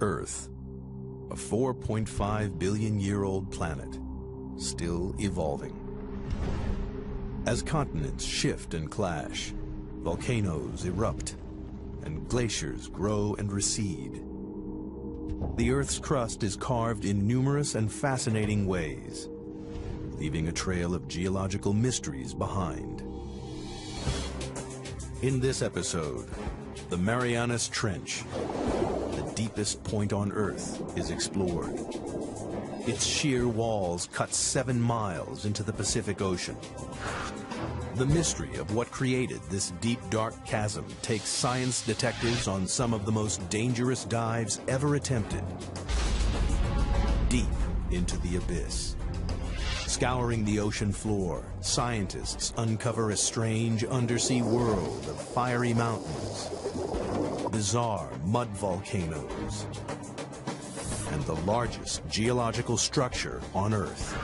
Earth, a 4.5 billion-year-old planet, still evolving. As continents shift and clash, volcanoes erupt, and glaciers grow and recede, the Earth's crust is carved in numerous and fascinating ways, leaving a trail of geological mysteries behind. In this episode, the Marianas Trench, the deepest point on Earth, is explored. Its sheer walls cut 7 miles into the Pacific Ocean. The mystery of what created this deep, dark chasm takes science detectives on some of the most dangerous dives ever attempted. Deep into the abyss. Scouring the ocean floor, scientists uncover a strange undersea world of fiery mountains, bizarre mud volcanoes, and the largest geological structure on Earth.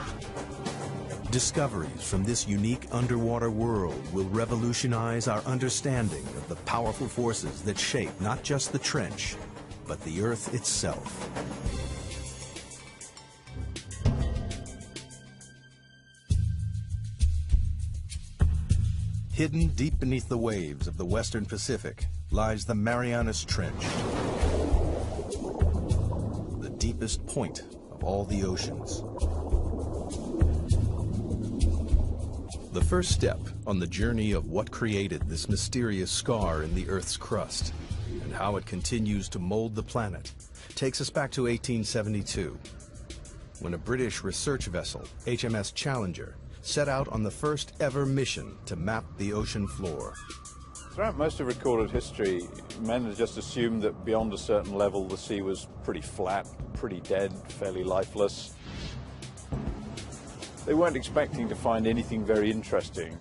Discoveries from this unique underwater world will revolutionize our understanding of the powerful forces that shape not just the trench, but the Earth itself. Hidden deep beneath the waves of the Western Pacific lies the Marianas Trench, the deepest point of all the oceans. The first step on the journey of what created this mysterious scar in the Earth's crust and how it continues to mold the planet takes us back to 1872, when a British research vessel, HMS Challenger, set out on the first ever mission to map the ocean floor. Throughout most of recorded history, men had just assumed that beyond a certain level the sea was pretty flat, pretty dead, fairly lifeless. They weren't expecting to find anything very interesting.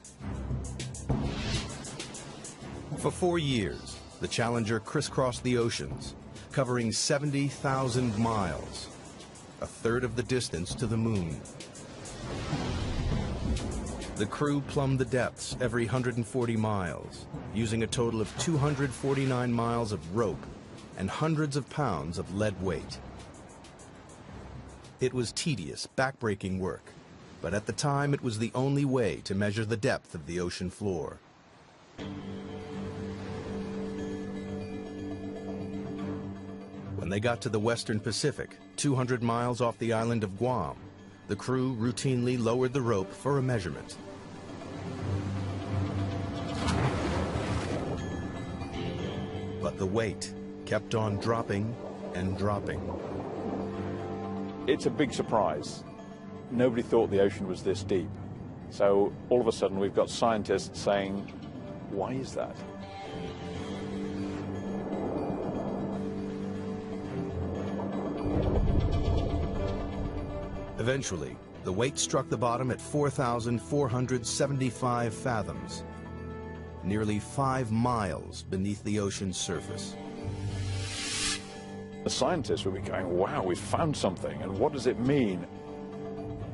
For 4 years, the Challenger crisscrossed the oceans, covering 70,000 miles, a third of the distance to the moon. The crew plumbed the depths every 140 miles, using a total of 249 miles of rope and hundreds of pounds of lead weight. It was tedious, backbreaking work, but at the time it was the only way to measure the depth of the ocean floor. When they got to the Western Pacific, 200 miles off the island of Guam, the crew routinely lowered the rope for a measurement. But the weight kept on dropping and dropping. It's a big surprise. Nobody thought the ocean was this deep. So all of a sudden we've got scientists saying, why is that? Eventually, the weight struck the bottom at 4,475 fathoms, nearly 5 miles beneath the ocean's surface. The scientists will be going, wow, we've found something, and what does it mean?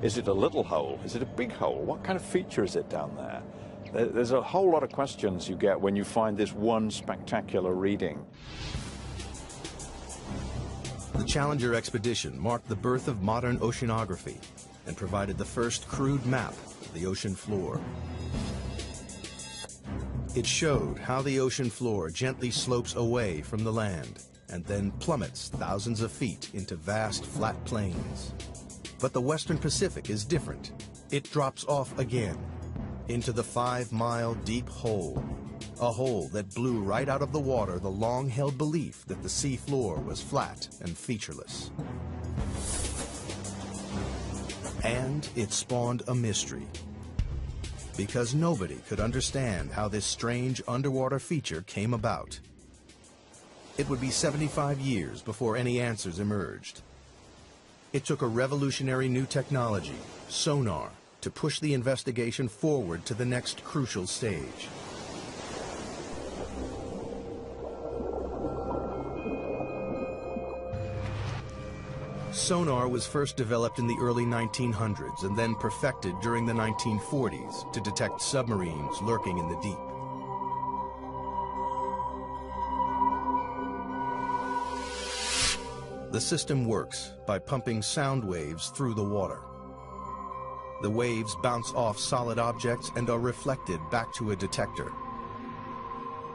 Is it a little hole? Is it a big hole? What kind of feature is it down there? There's a whole lot of questions you get when you find this one spectacular reading. The Challenger expedition marked the birth of modern oceanography and provided the first crude map of the ocean floor. It showed how the ocean floor gently slopes away from the land and then plummets thousands of feet into vast flat plains. But the Western Pacific is different. It drops off again into the 5-mile deep hole, a hole that blew right out of the water the long-held belief that the sea floor was flat and featureless. And it spawned a mystery, because nobody could understand how this strange underwater feature came about. It would be 75 years before any answers emerged. It took a revolutionary new technology, sonar, to push the investigation forward to the next crucial stage. Sonar was first developed in the early 1900s and then perfected during the 1940s to detect submarines lurking in the deep. The system works by pumping sound waves through the water. The waves bounce off solid objects and are reflected back to a detector.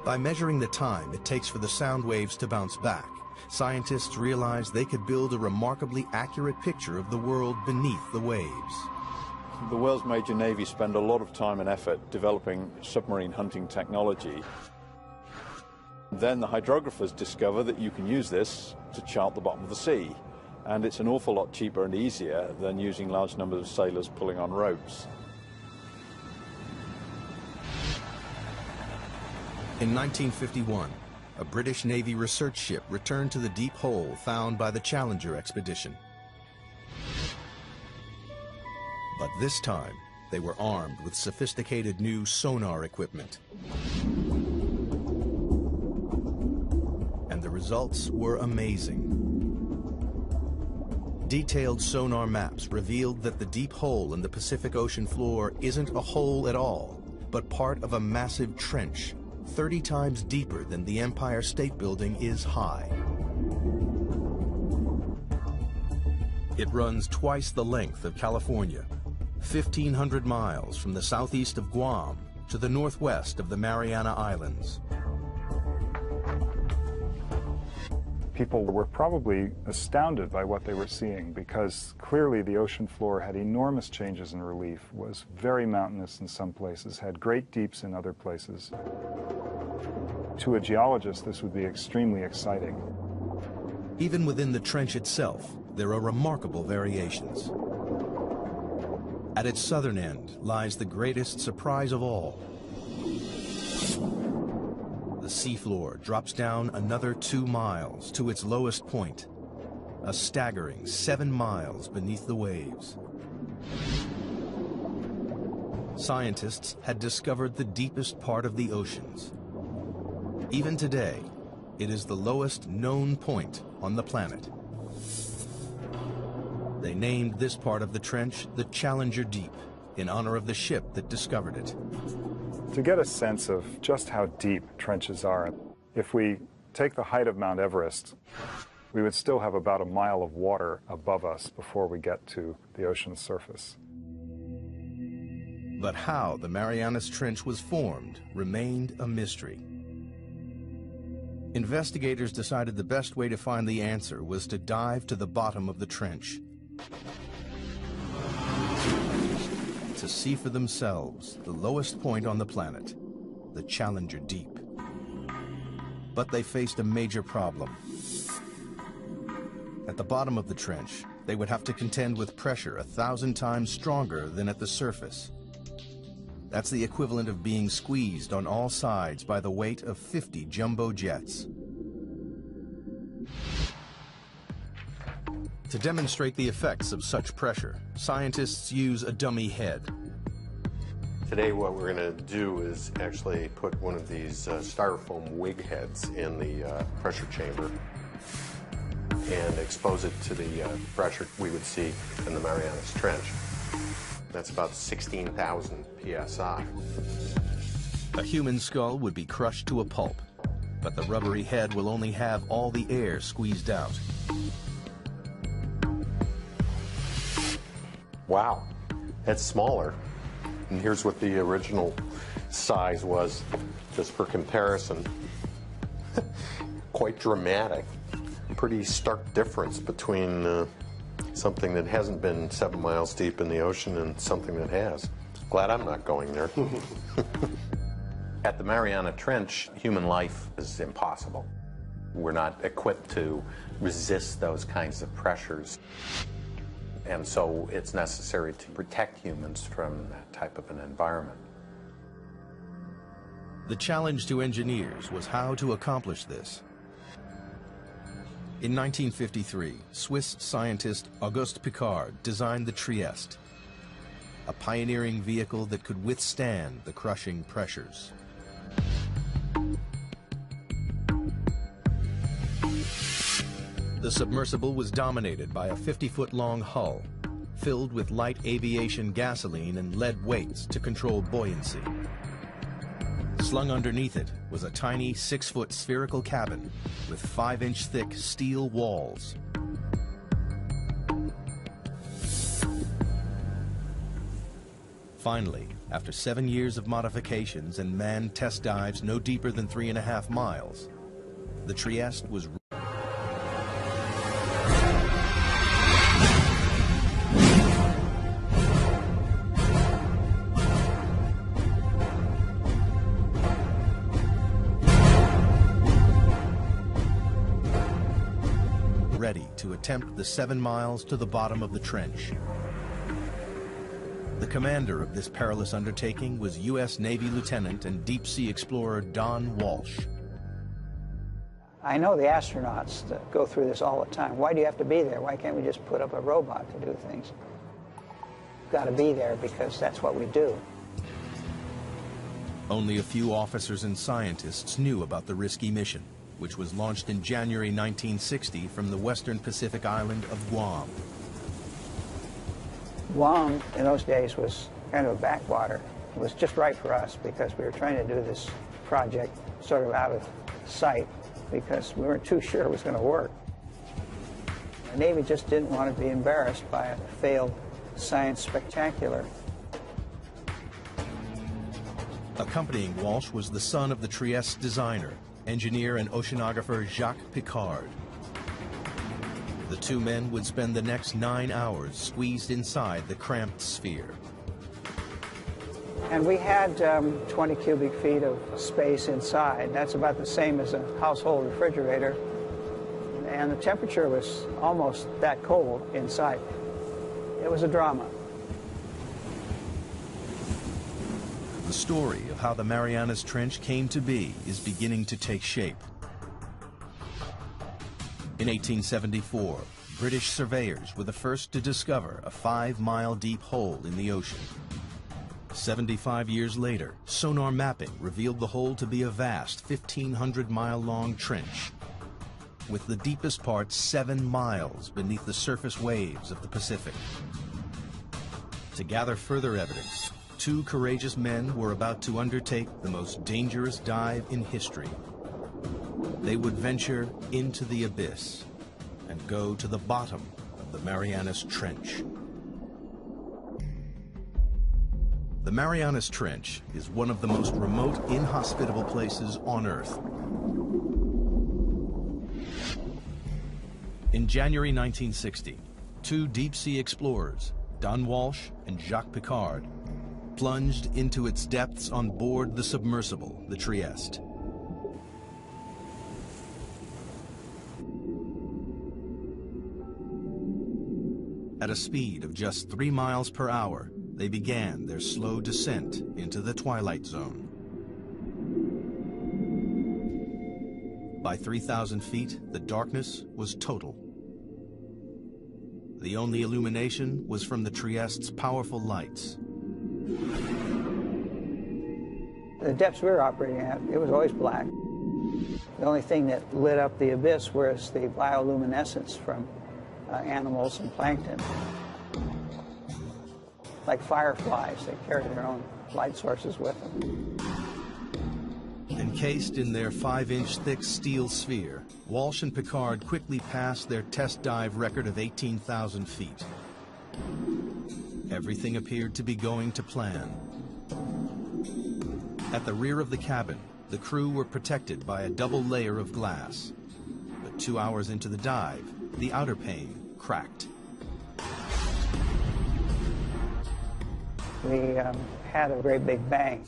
By measuring the time it takes for the sound waves to bounce back, scientists realized they could build a remarkably accurate picture of the world beneath the waves. The world's major navies spend a lot of time and effort developing submarine hunting technology. Then the hydrographers discover that you can use this to chart the bottom of the sea. And it's an awful lot cheaper and easier than using large numbers of sailors pulling on ropes. In 1951, a British Navy research ship returned to the deep hole found by the Challenger expedition. But this time, they were armed with sophisticated new sonar equipment. And the results were amazing. Detailed sonar maps revealed that the deep hole in the Pacific Ocean floor isn't a hole at all, but part of a massive trench, 30 times deeper than the Empire State Building is high. It runs twice the length of California, 1,500 miles from the southeast of Guam to the northwest of the Mariana Islands. People were probably astounded by what they were seeing because clearly the ocean floor had enormous changes in relief, was very mountainous in some places, had great deeps in other places. To a geologist, this would be extremely exciting. Even within the trench itself, there are remarkable variations. At its southern end lies the greatest surprise of all. The seafloor drops down another 2 miles to its lowest point, a staggering 7 miles beneath the waves. Scientists had discovered the deepest part of the oceans. Even today, it is the lowest known point on the planet. They named this part of the trench the Challenger Deep, in honor of the ship that discovered it. To get a sense of just how deep trenches are, if we take the height of Mount Everest, we would still have about a mile of water above us before we get to the ocean's surface. But how the Marianas Trench was formed remained a mystery. Investigators decided the best way to find the answer was to dive to the bottom of the trench, to see for themselves the lowest point on the planet, the Challenger Deep. But they faced a major problem. At the bottom of the trench, they would have to contend with pressure 1,000 times stronger than at the surface. That's the equivalent of being squeezed on all sides by the weight of 50 jumbo jets. To demonstrate the effects of such pressure, scientists use a dummy head. Today what we're going to do is actually put one of these styrofoam wig heads in the pressure chamber and expose it to the pressure we would see in the Marianas Trench. That's about 16,000 psi. A human skull would be crushed to a pulp, but the rubbery head will only have all the air squeezed out. Wow, that's smaller. And here's what the original size was, just for comparison. Quite dramatic. Pretty stark difference between something that hasn't been 7 miles deep in the ocean and something that has. Glad I'm not going there. At the Mariana Trench, human life is impossible. We're not equipped to resist those kinds of pressures. And so it's necessary to protect humans from that type of an environment. The challenge to engineers was how to accomplish this. In 1953, Swiss scientist Auguste Piccard designed the Trieste, a pioneering vehicle that could withstand the crushing pressures. The submersible was dominated by a 50-foot-long hull, filled with light aviation gasoline and lead weights to control buoyancy. Slung underneath it was a tiny 6-foot spherical cabin with 5-inch thick steel walls. Finally, after 7 years of modifications and manned test dives no deeper than 3.5 miles, the Trieste was ready to attempt the 7 miles to the bottom of the trench. The commander of this perilous undertaking was U.S. Navy Lieutenant and deep-sea explorer Don Walsh. I know the astronauts that go through this all the time. Why do you have to be there? Why can't we just put up a robot to do things? You've got to be there because that's what we do. Only a few officers and scientists knew about the risky mission, which was launched in January 1960 from the western Pacific island of Guam. Guam, in those days, was kind of a backwater. It was just right for us because we were trying to do this project sort of out of sight because we weren't too sure it was going to work. The Navy just didn't want to be embarrassed by a failed science spectacular. Accompanying Walsh was the son of the Trieste designer, engineer and oceanographer Jacques Piccard. The two men would spend the next 9 hours squeezed inside the cramped sphere. And we had 20 cubic feet of space inside. That's about the same as a household refrigerator. And the temperature was almost that cold inside. It was a drama. The story of how the Marianas Trench came to be is beginning to take shape. In 1874, British surveyors were the first to discover a 5-mile deep hole in the ocean. 75 years later, sonar mapping revealed the hole to be a vast 1,500-mile-long trench, with the deepest part 7 miles beneath the surface waves of the Pacific. To gather further evidence, 2 courageous men were about to undertake the most dangerous dive in history. They would venture into the abyss and go to the bottom of the Marianas Trench. The Marianas Trench is one of the most remote, inhospitable places on Earth. In January 1960, 2 deep-sea explorers, Don Walsh and Jacques Piccard, plunged into its depths on board the submersible, the Trieste. At a speed of just 3 miles per hour, they began their slow descent into the twilight zone. By 3,000 feet, the darkness was total. The only illumination was from the Trieste's powerful lights. The depths we were operating at, it was always black. The only thing that lit up the abyss was the bioluminescence from animals and plankton. Like fireflies, they carry their own light sources with them. Encased in their 5-inch thick steel sphere, Walsh and Piccard quickly passed their test dive record of 18,000 feet. Everything appeared to be going to plan. At the rear of the cabin, the crew were protected by a double layer of glass. But 2 hours into the dive, the outer pane cracked. We had a great big bang.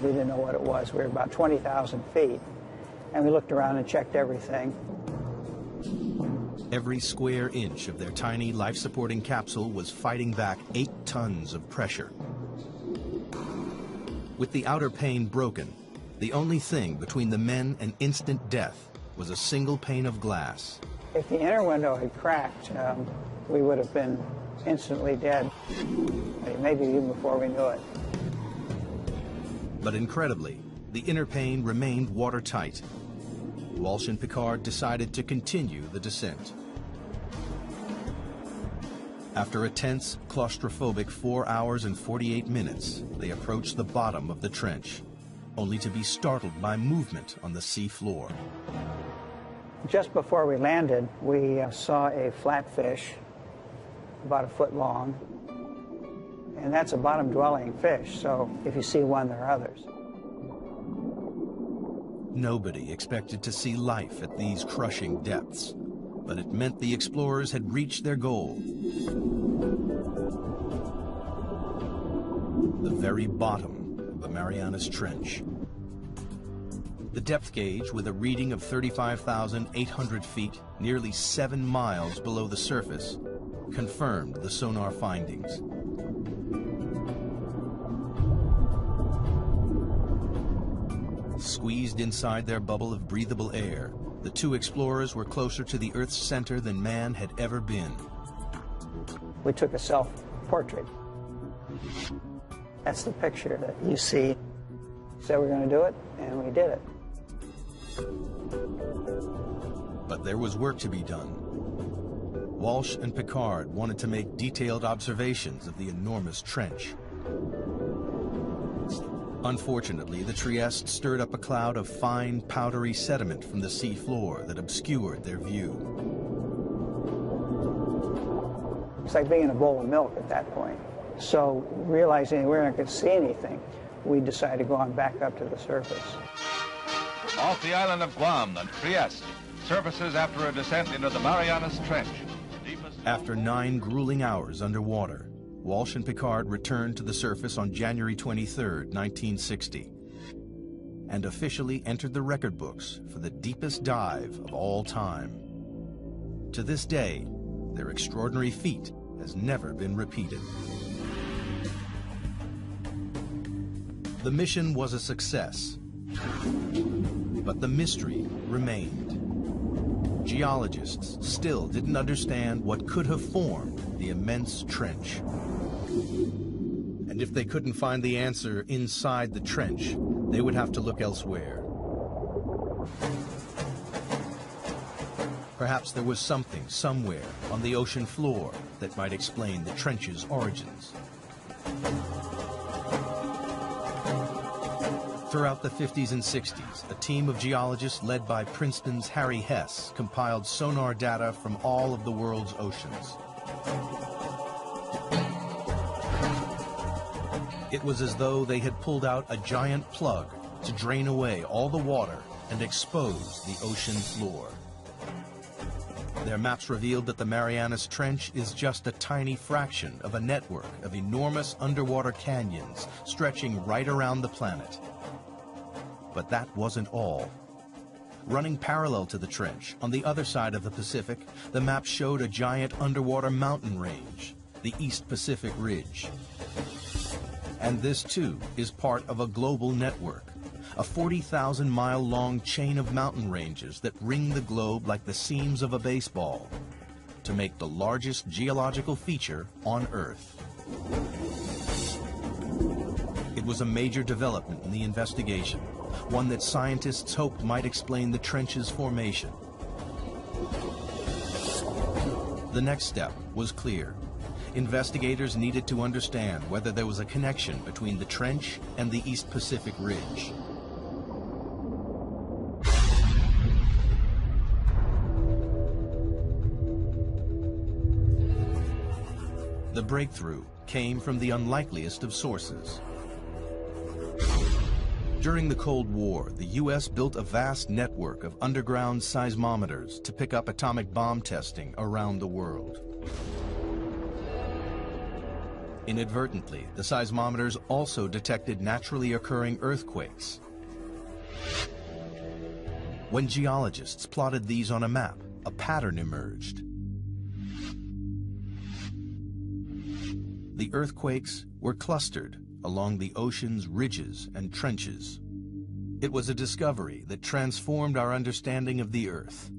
We didn't know what it was. We were about 20,000 feet. And we looked around and checked everything. Every square inch of their tiny life-supporting capsule was fighting back 8 tons of pressure. With the outer pane broken, the only thing between the men and instant death was a single pane of glass. If the inner window had cracked, we would have been instantly dead, maybe even before we knew it. But incredibly, the inner pane remained watertight. Walsh and Piccard decided to continue the descent. After a tense, claustrophobic 4 hours and 48 minutes, they approached the bottom of the trench, only to be startled by movement on the sea floor. Just before we landed, we saw a flatfish about 1 foot long, And that's a bottom-dwelling fish, so if you see one, there are others. Nobody expected to see life at these crushing depths, but it meant the explorers had reached their goal. The very bottom of the Marianas Trench. The depth gauge, with a reading of 35,800 feet, nearly 7 miles below the surface, confirmed the sonar findings. Squeezed inside their bubble of breathable air, the two explorers were closer to the Earth's center than man had ever been. We took a self-portrait. That's the picture that you see. Said we're going to do it, and we did it. But there was work to be done. Walsh and Picard wanted to make detailed observations of the enormous trench. Unfortunately, the Trieste stirred up a cloud of fine, powdery sediment from the sea floor that obscured their view. It's like being in a bowl of milk at that point. So, realizing we weren't going to see anything, we decided to go on back up to the surface. Off the island of Guam and Trieste, surfaces after a descent into the Marianas Trench. After 9 grueling hours underwater, Walsh and Picard returned to the surface on January 23, 1960, and officially entered the record books for the deepest dive of all time. To this day, their extraordinary feat has never been repeated. The mission was a success, but the mystery remained. Geologists still didn't understand what could have formed the immense trench. And if they couldn't find the answer inside the trench, they would have to look elsewhere. Perhaps there was something somewhere on the ocean floor that might explain the trench's origins. Throughout the 50s and 60s, a team of geologists led by Princeton's Harry Hess compiled sonar data from all of the world's oceans. It was as though they had pulled out a giant plug to drain away all the water and expose the ocean floor. Their maps revealed that the Marianas Trench is just a tiny fraction of a network of enormous underwater canyons stretching right around the planet. But that wasn't all. Running parallel to the trench, on the other side of the Pacific, the map showed a giant underwater mountain range, the East Pacific Ridge. And this, too, is part of a global network, a 40,000-mile-long chain of mountain ranges that ring the globe like the seams of a baseball, to make the largest geological feature on Earth. It was a major development in the investigation, one that scientists hoped might explain the trench's formation. The next step was clear. Investigators needed to understand whether there was a connection between the trench and the East Pacific Ridge. The breakthrough came from the unlikeliest of sources. During the Cold War, the U.S. built a vast network of underground seismometers to pick up atomic bomb testing around the world. Inadvertently, the seismometers also detected naturally occurring earthquakes. When geologists plotted these on a map, a pattern emerged. The earthquakes were clustered along the ocean's ridges and trenches. It was a discovery that transformed our understanding of the Earth.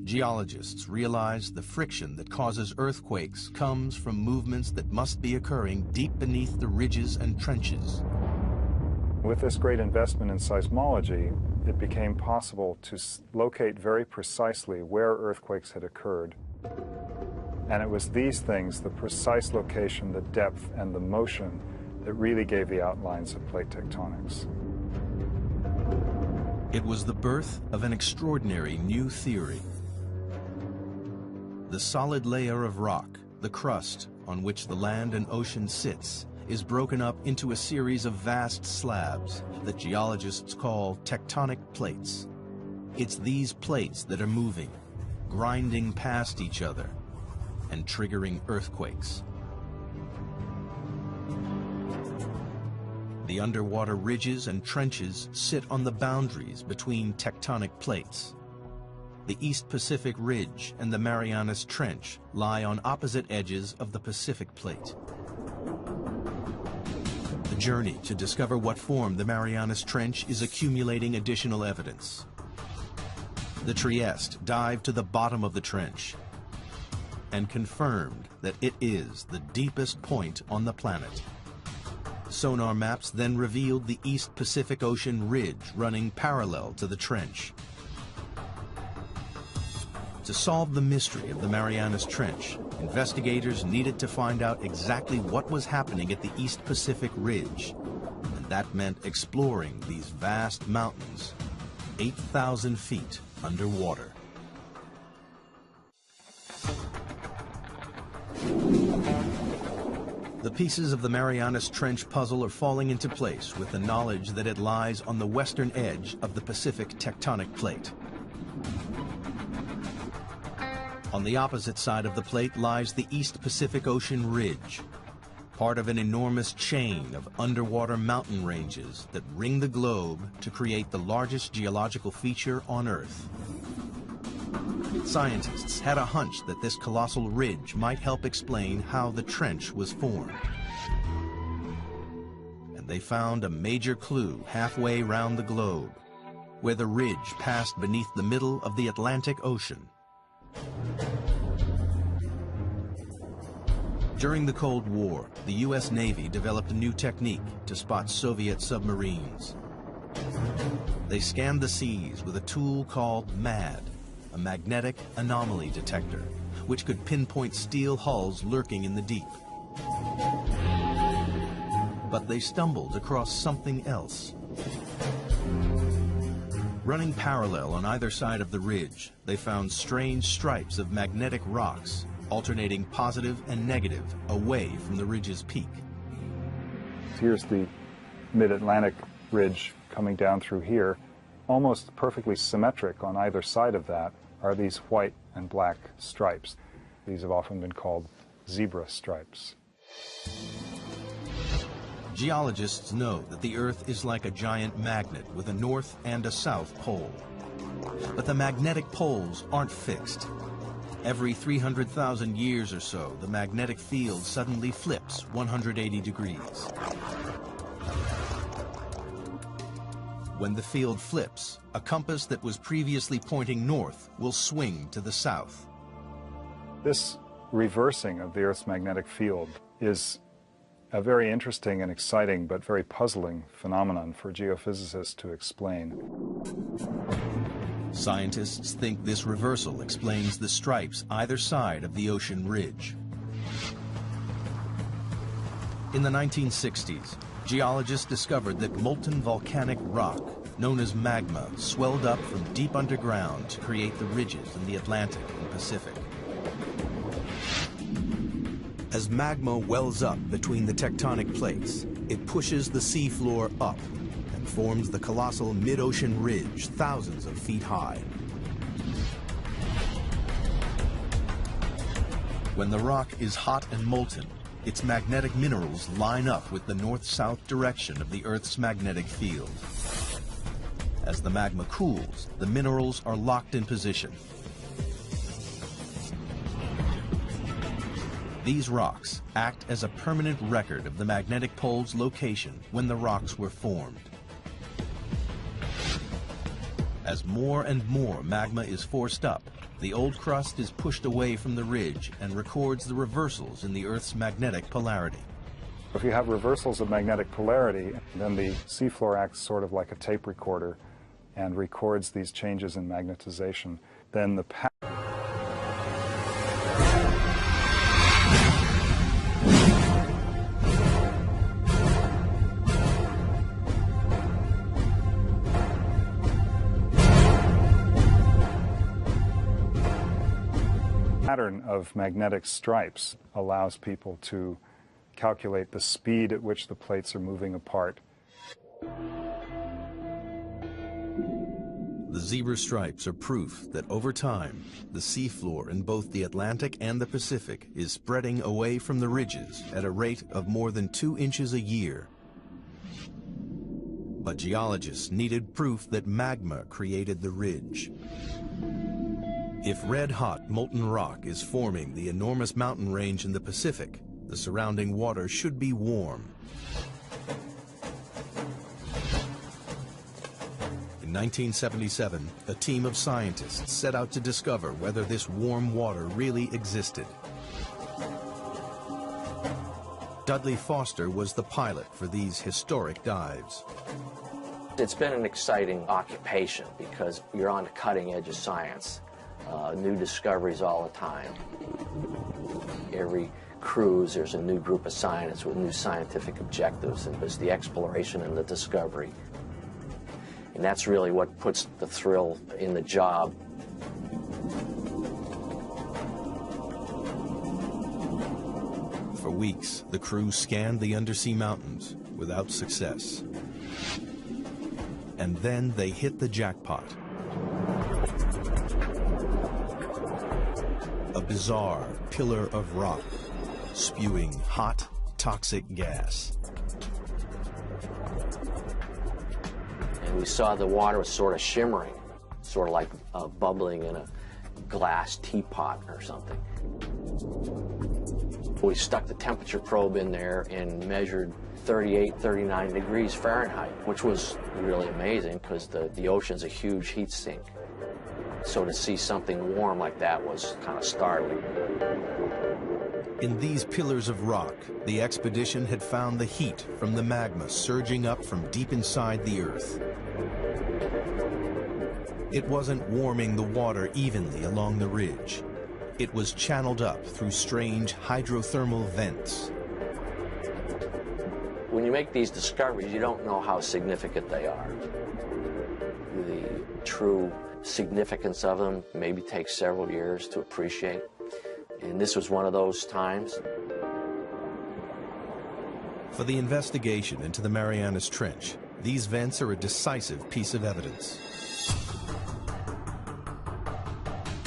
Geologists realized the friction that causes earthquakes comes from movements that must be occurring deep beneath the ridges and trenches. With this great investment in seismology, it became possible to locate very precisely where earthquakes had occurred. And it was these things, the precise location, the depth, and the motion, that really gave the outlines of plate tectonics. It was the birth of an extraordinary new theory. The solid layer of rock, the crust, on which the land and ocean sits is broken up into a series of vast slabs that geologists call tectonic plates. It's these plates that are moving, grinding past each other, and triggering earthquakes. The underwater ridges and trenches sit on the boundaries between tectonic plates. The East Pacific Ridge and the Marianas Trench lie on opposite edges of the Pacific Plate. The journey to discover what formed the Marianas Trench is accumulating additional evidence. The Trieste dived to the bottom of the trench and confirmed that it is the deepest point on the planet. Sonar maps then revealed the East Pacific Ocean ridge running parallel to the trench. To solve the mystery of the Marianas Trench, investigators needed to find out exactly what was happening at the East Pacific Ridge, and that meant exploring these vast mountains, 8,000 feet underwater. The pieces of the Marianas Trench puzzle are falling into place with the knowledge that it lies on the western edge of the Pacific tectonic plate. On the opposite side of the plate lies the East Pacific Ocean Ridge, part of an enormous chain of underwater mountain ranges that ring the globe to create the largest geological feature on Earth. Scientists had a hunch that this colossal ridge might help explain how the trench was formed. And they found a major clue halfway round the globe, where the ridge passed beneath the middle of the Atlantic Ocean. During the Cold War, the U.S. Navy developed a new technique to spot Soviet submarines. They scanned the seas with a tool called MAD, a magnetic anomaly detector, which could pinpoint steel hulls lurking in the deep. But they stumbled across something else. Running parallel on either side of the ridge, they found strange stripes of magnetic rocks, alternating positive and negative away from the ridge's peak. Here's the mid-Atlantic ridge coming down through here. Almost perfectly symmetric on either side of that are these white and black stripes. These have often been called zebra stripes. Geologists know that the Earth is like a giant magnet with a north and a south pole. But the magnetic poles aren't fixed. Every 300,000 years or so, the magnetic field suddenly flips 180 degrees. When the field flips, a compass that was previously pointing north will swing to the south. This reversing of the Earth's magnetic field is a very interesting and exciting but very puzzling phenomenon for geophysicists to explain. Scientists think this reversal explains the stripes either side of the ocean ridge. In the 1960s, geologists discovered that molten volcanic rock, known as magma, swelled up from deep underground to create the ridges in the Atlantic and Pacific. As magma wells up between the tectonic plates, it pushes the seafloor up and forms the colossal mid-ocean ridge thousands of feet high. When the rock is hot and molten, its magnetic minerals line up with the north-south direction of the Earth's magnetic field. As the magma cools, the minerals are locked in position. These rocks act as a permanent record of the magnetic pole's location when the rocks were formed. As more and more magma is forced up, the old crust is pushed away from the ridge and records the reversals in the Earth's magnetic polarity. If you have reversals of magnetic polarity, then the seafloor acts sort of like a tape recorder and records these changes in magnetization. Then the pattern of magnetic stripes allows people to calculate the speed at which the plates are moving apart. The zebra stripes are proof that over time, the seafloor in both the Atlantic and the Pacific is spreading away from the ridges at a rate of more than 2 inches a year. But geologists needed proof that magma created the ridge. If red-hot molten rock is forming the enormous mountain range in the Pacific, the surrounding water should be warm. In 1977, a team of scientists set out to discover whether this warm water really existed. Dudley Foster was the pilot for these historic dives. It's been an exciting occupation because you're on the cutting edge of science. New discoveries all the time. Every cruise, there's a new group of scientists with new scientific objectives, and there's the exploration and the discovery. And that's really what puts the thrill in the job. For weeks, the crew scanned the undersea mountains without success. And then they hit the jackpot. A bizarre pillar of rock, spewing hot, toxic gas. And we saw the water was sort of shimmering, sort of like bubbling in a glass teapot or something. We stuck the temperature probe in there and measured 38, 39 degrees Fahrenheit, which was really amazing because the ocean's a huge heat sink. So to see something warm like that was kind of startling. In these pillars of rock, the expedition had found the heat from the magma surging up from deep inside the Earth. It wasn't warming the water evenly along the ridge. It was channeled up through strange hydrothermal vents. When you make these discoveries, you don't know how significant they are. The true significance of them maybe takes several years to appreciate. And this was one of those times. For the investigation into the Marianas Trench, these vents are a decisive piece of evidence.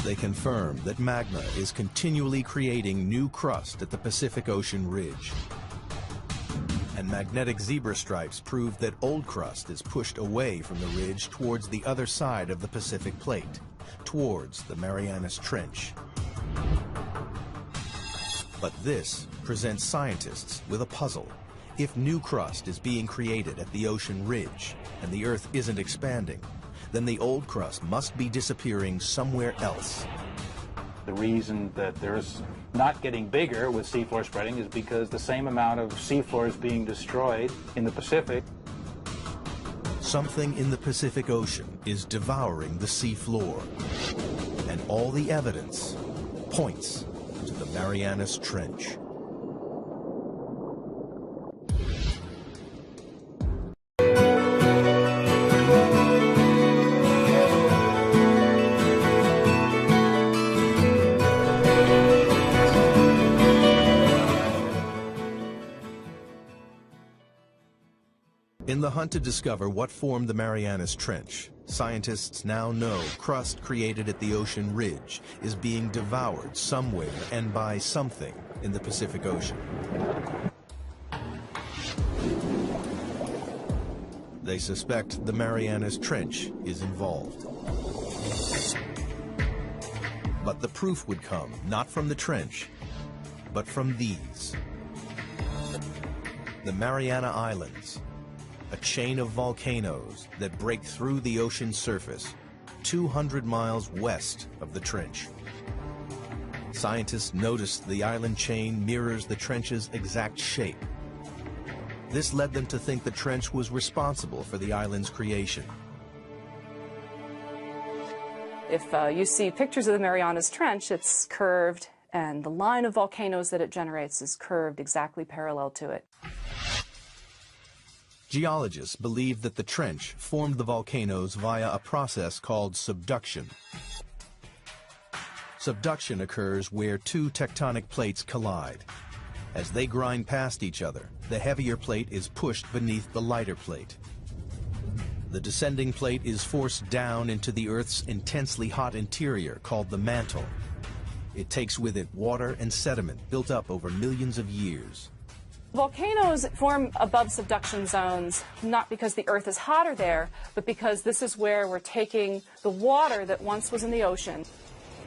They confirm that magma is continually creating new crust at the Pacific Ocean ridge. And magnetic zebra stripes prove that old crust is pushed away from the ridge towards the other side of the Pacific Plate, towards the Marianas Trench. But this presents scientists with a puzzle. If new crust is being created at the ocean ridge and the Earth isn't expanding, then the old crust must be disappearing somewhere else. The reason that there's not getting bigger with seafloor spreading is because the same amount of seafloor is being destroyed in the Pacific. Something in the Pacific Ocean is devouring the seafloor, and all the evidence points to the Marianas Trench. In the hunt to discover what formed the Marianas Trench, scientists now know crust created at the ocean ridge is being devoured somewhere and by something in the Pacific Ocean. They suspect the Marianas Trench is involved. But the proof would come not from the trench, but from these. The Mariana Islands, a chain of volcanoes that break through the ocean surface 200 miles west of the trench. Scientists noticed the island chain mirrors the trench's exact shape. This led them to think the trench was responsible for the island's creation. If you see pictures of the Marianas Trench, it's curved, and the line of volcanoes that it generates is curved exactly parallel to it. Geologists believe that the trench formed the volcanoes via a process called subduction. Subduction occurs where two tectonic plates collide. As they grind past each other, the heavier plate is pushed beneath the lighter plate. The descending plate is forced down into the Earth's intensely hot interior called the mantle. It takes with it water and sediment built up over millions of years. Volcanoes form above subduction zones, not because the Earth is hotter there, but because this is where we're taking the water that once was in the ocean.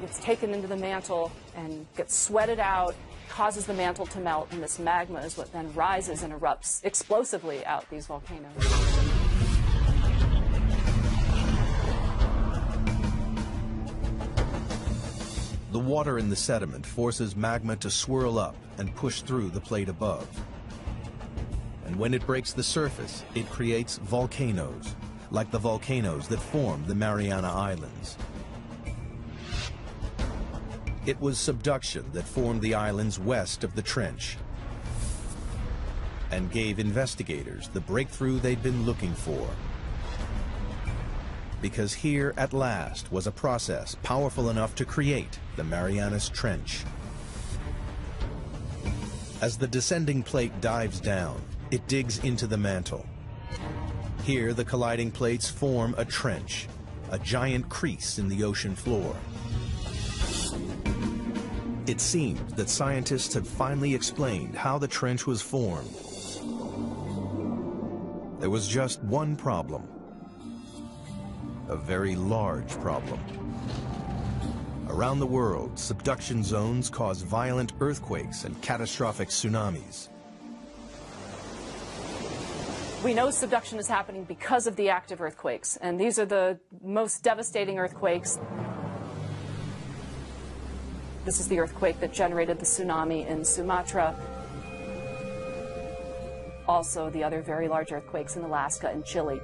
It's taken into the mantle and gets sweated out, causes the mantle to melt, and this magma is what then rises and erupts explosively out these volcanoes. The water in the sediment forces magma to swirl up and push through the plate above. And when it breaks the surface, it creates volcanoes, like the volcanoes that form the Mariana Islands. It was subduction that formed the islands west of the trench and gave investigators the breakthrough they'd been looking for. Because here, at last, was a process powerful enough to create the Marianas Trench. As the descending plate dives down, it digs into the mantle. Here, the colliding plates form a trench, a giant crease in the ocean floor. It seemed that scientists had finally explained how the trench was formed. There was just one problem. A very large problem. Around the world, subduction zones cause violent earthquakes and catastrophic tsunamis. We know subduction is happening because of the active earthquakes, and these are the most devastating earthquakes. This is the earthquake that generated the tsunami in Sumatra. Also, the other very large earthquakes in Alaska and Chile.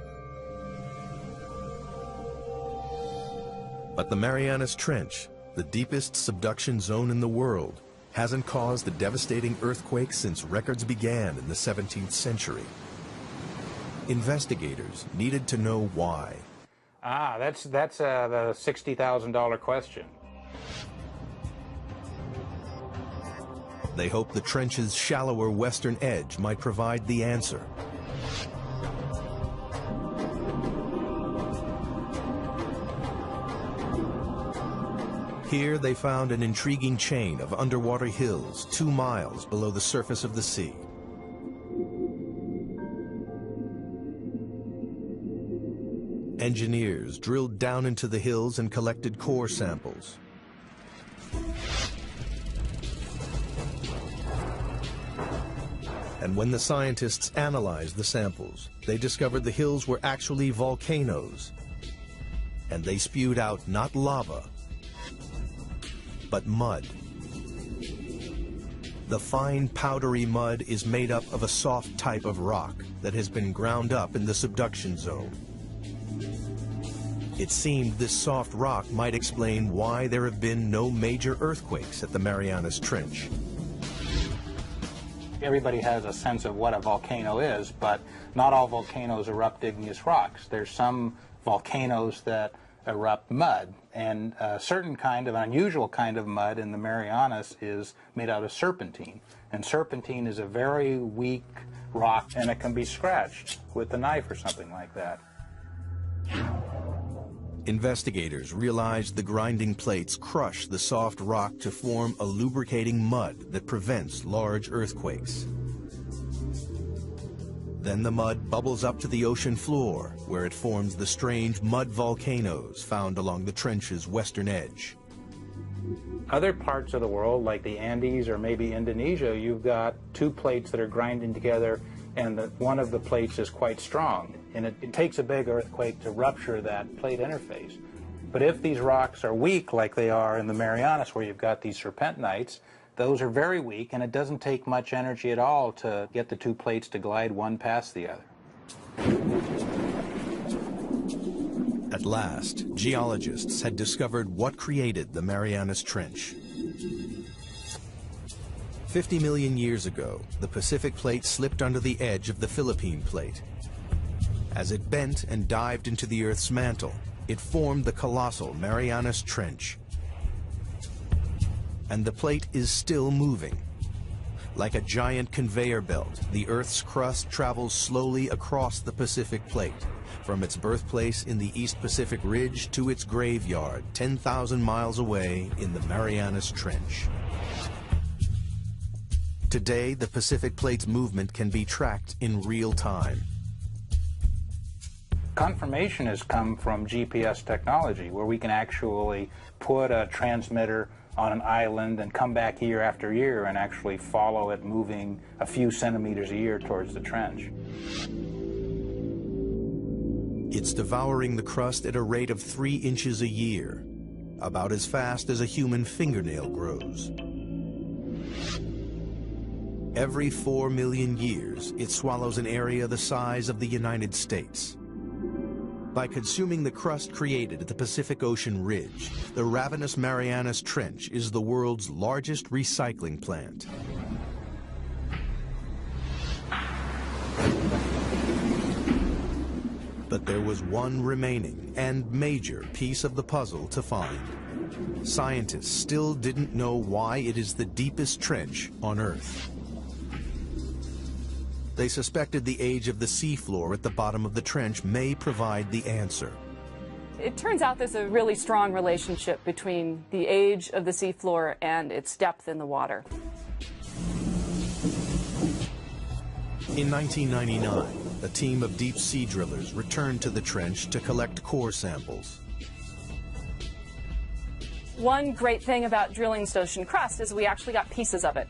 But the Marianas Trench, the deepest subduction zone in the world, hasn't caused a devastating earthquake since records began in the 17th century. Investigators needed to know why. That's the $60,000 question. They hoped the trench's shallower western edge might provide the answer. Here they found an intriguing chain of underwater hills 2 miles below the surface of the sea. Engineers drilled down into the hills and collected core samples. And when the scientists analyzed the samples, they discovered the hills were actually volcanoes. And they spewed out not lava, but mud. The fine powdery mud is made up of a soft type of rock that has been ground up in the subduction zone. It seemed this soft rock might explain why there have been no major earthquakes at the Marianas Trench. Everybody has a sense of what a volcano is, but not all volcanoes erupt igneous rocks. There's some volcanoes that erupt mud, and a certain kind of unusual kind of mud in the Marianas is made out of serpentine. And serpentine is a very weak rock, and it can be scratched with a knife or something like that. Investigators realized the grinding plates crush the soft rock to form a lubricating mud that prevents large earthquakes. Then the mud bubbles up to the ocean floor, where it forms the strange mud volcanoes found along the trench's western edge. Other parts of the world, like the Andes or maybe Indonesia, you've got two plates that are grinding together, and one of the plates is quite strong. And it takes a big earthquake to rupture that plate interface. But if these rocks are weak, like they are in the Marianas, where you've got these serpentinites, those are very weak, and it doesn't take much energy at all to get the two plates to glide one past the other. At last, geologists had discovered what created the Marianas Trench. 50 million years ago, the Pacific Plate slipped under the edge of the Philippine Plate. As it bent and dived into the Earth's mantle, it formed the colossal Marianas Trench. and the plate is still moving. Like a giant conveyor belt, the Earth's crust travels slowly across the Pacific Plate, from its birthplace in the East Pacific Ridge to its graveyard 10,000 miles away in the Marianas Trench. Today, the Pacific Plate's movement can be tracked in real time. Confirmation has come from GPS technology, where we can actually put a transmitter on an island and come back year after year and actually follow it moving a few centimeters a year towards the trench. It's devouring the crust at a rate of 3 inches a year, about as fast as a human fingernail grows. Every 4 million years, it swallows an area the size of the United States. By consuming the crust created at the Pacific Ocean Ridge, the ravenous Marianas Trench is the world's largest recycling plant. But there was one remaining and major piece of the puzzle to find. Scientists still didn't know why it is the deepest trench on Earth. They suspected the age of the seafloor at the bottom of the trench may provide the answer. It turns out there's a really strong relationship between the age of the seafloor and its depth in the water. In 1999, a team of deep sea drillers returned to the trench to collect core samples. One great thing about drilling ocean crust is we actually got pieces of it.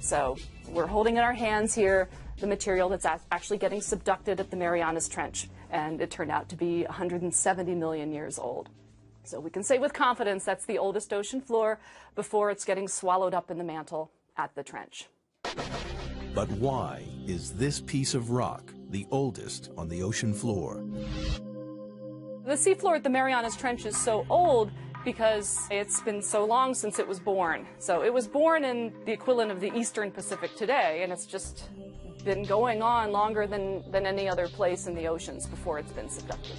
So we're holding in our hands here the material that's actually getting subducted at the Marianas Trench, and it turned out to be 170 million years old. So we can say with confidence that's the oldest ocean floor before it's getting swallowed up in the mantle at the trench. But why is this piece of rock the oldest on the ocean floor? The seafloor at the Marianas Trench is so old because it's been so long since it was born. So it was born in the equivalent of the Eastern Pacific today, and it's just been going on longer than any other place in the oceans before it's been subducted.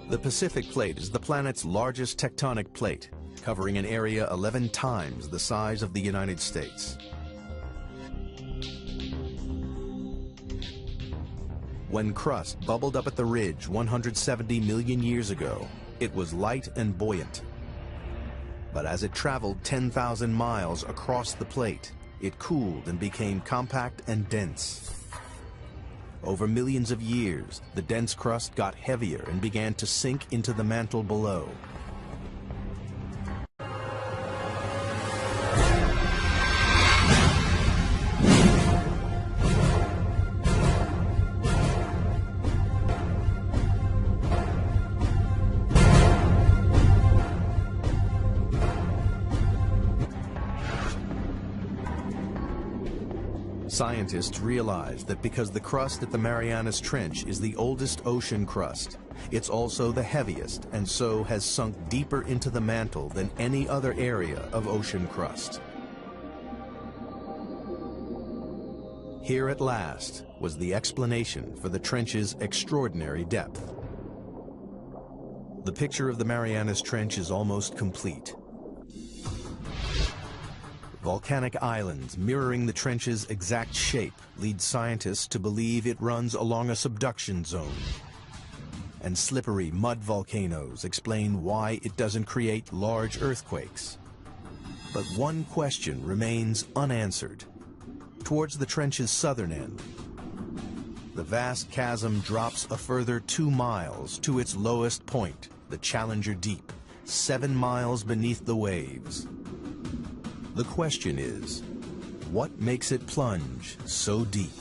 The Pacific Plate is the planet's largest tectonic plate, covering an area 11 times the size of the United States. When crust bubbled up at the ridge 170 million years ago, it was light and buoyant. But as it traveled 10,000 miles across the plate, it cooled and became compact and dense. Over millions of years, the dense crust got heavier and began to sink into the mantle below. Scientists realized that because the crust at the Marianas Trench is the oldest ocean crust, it's also the heaviest and so has sunk deeper into the mantle than any other area of ocean crust. Here at last was the explanation for the trench's extraordinary depth. The picture of the Marianas Trench is almost complete. Volcanic islands mirroring the trench's exact shape lead scientists to believe it runs along a subduction zone. And slippery mud volcanoes explain why it doesn't create large earthquakes. But one question remains unanswered. Towards the trench's southern end, the vast chasm drops a further 2 miles to its lowest point, the Challenger Deep, 7 miles beneath the waves. The question is, what makes it plunge so deep?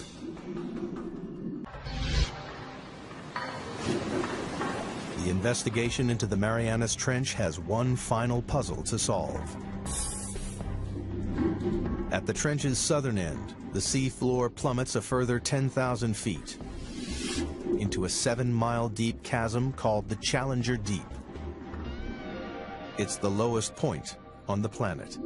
The investigation into the Marianas Trench has one final puzzle to solve. At the trench's southern end, the sea floor plummets a further 10,000 feet into a 7-mile deep chasm called the Challenger Deep. It's the lowest point on the planet.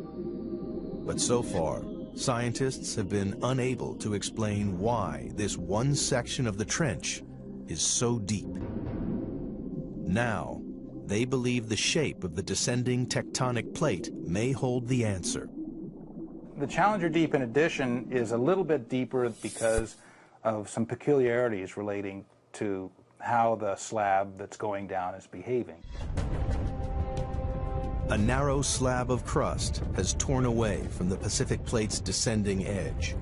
But so far, scientists have been unable to explain why this one section of the trench is so deep. Now, They believe the shape of the descending tectonic plate may hold the answer. The Challenger Deep, in addition, is a little bit deeper because of some peculiarities relating to how the slab that's going down is behaving. A narrow slab of crust has torn away from the Pacific Plate's descending edge.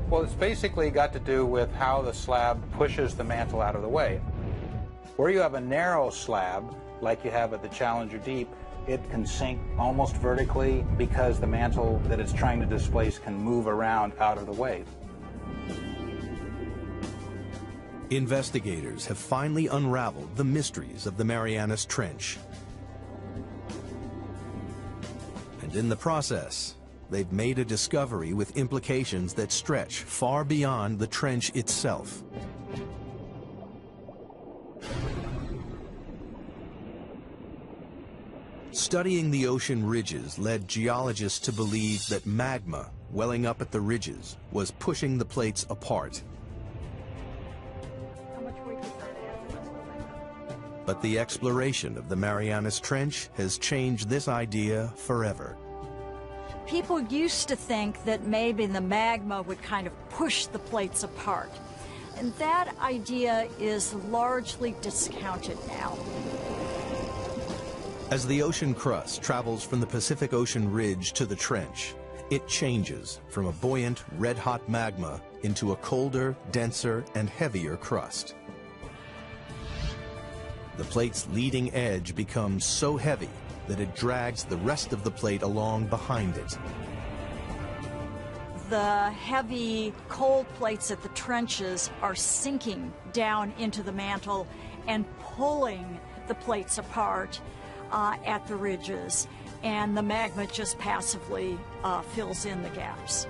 Well, it's basically got to do with how the slab pushes the mantle out of the way. Where you have a narrow slab, like you have at the Challenger Deep, it can sink almost vertically because the mantle that it's trying to displace can move around out of the way. Investigators have finally unraveled the mysteries of the Marianas Trench. And in the process, they've made a discovery with implications that stretch far beyond the trench itself. Studying the ocean ridges led geologists to believe that magma welling up at the ridges was pushing the plates apart. But the exploration of the Marianas Trench has changed this idea forever. People used to think that maybe the magma would kind of push the plates apart. And that idea is largely discounted now. As the ocean crust travels from the Pacific Ocean ridge to the trench, it changes from a buoyant, red-hot magma into a colder, denser, and heavier crust. The plate's leading edge becomes so heavy that it drags the rest of the plate along behind it. The heavy, cold plates at the trenches are sinking down into the mantle and pulling the plates apart at the ridges, and the magma just passively fills in the gaps.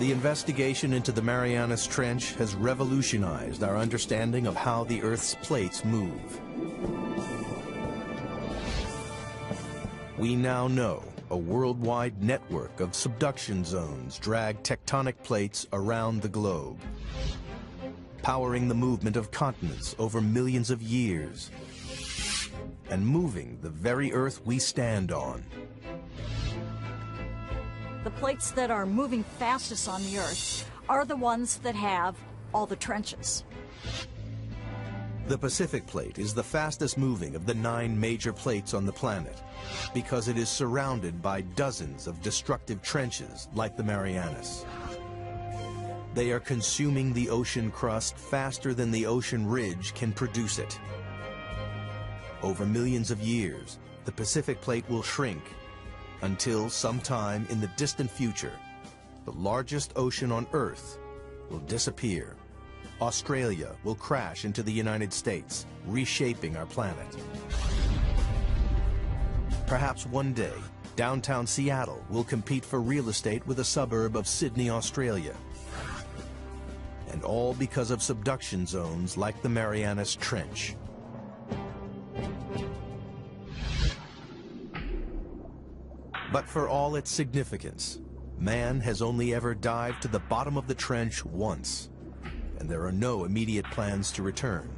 The investigation into the Marianas Trench has revolutionized our understanding of how the Earth's plates move. We now know a worldwide network of subduction zones drag tectonic plates around the globe, powering the movement of continents over millions of years, and moving the very Earth we stand on. The plates that are moving fastest on the Earth are the ones that have all the trenches. The Pacific Plate is the fastest moving of the 9 major plates on the planet because it is surrounded by dozens of destructive trenches like the Marianas. They are consuming the ocean crust faster than the ocean ridge can produce it. Over millions of years, the Pacific Plate will shrink until sometime in the distant future, the largest ocean on Earth will disappear. Australia will crash into the United States, reshaping our planet. Perhaps one day, downtown Seattle will compete for real estate with a suburb of Sydney, Australia. And all because of subduction zones like the Marianas Trench. But for all its significance, man has only ever dived to the bottom of the trench once, and there are no immediate plans to return.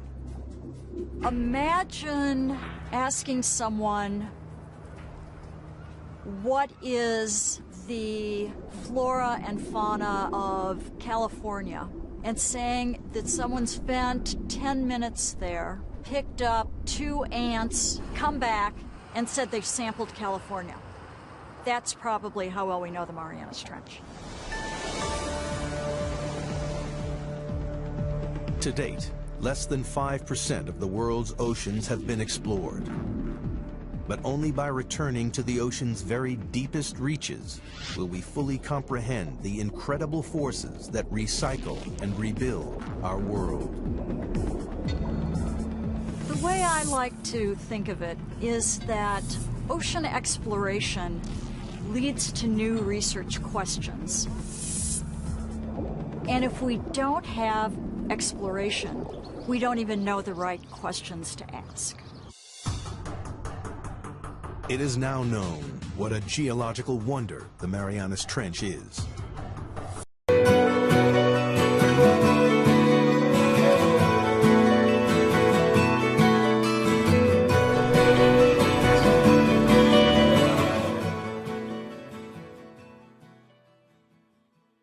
Imagine asking someone, what is the flora and fauna of California? And saying that someone spent 10 minutes there, picked up 2 ants, come back, and said they sampled California. That's probably how well we know the Marianas Trench. To date, less than 5% of the world's oceans have been explored. But only by returning to the ocean's very deepest reaches will we fully comprehend the incredible forces that recycle and rebuild our world. The way I like to think of it is that ocean exploration leads to new research questions. And if we don't have exploration, we don't even know the right questions to ask. It is now known what a geological wonder the Marianas Trench is.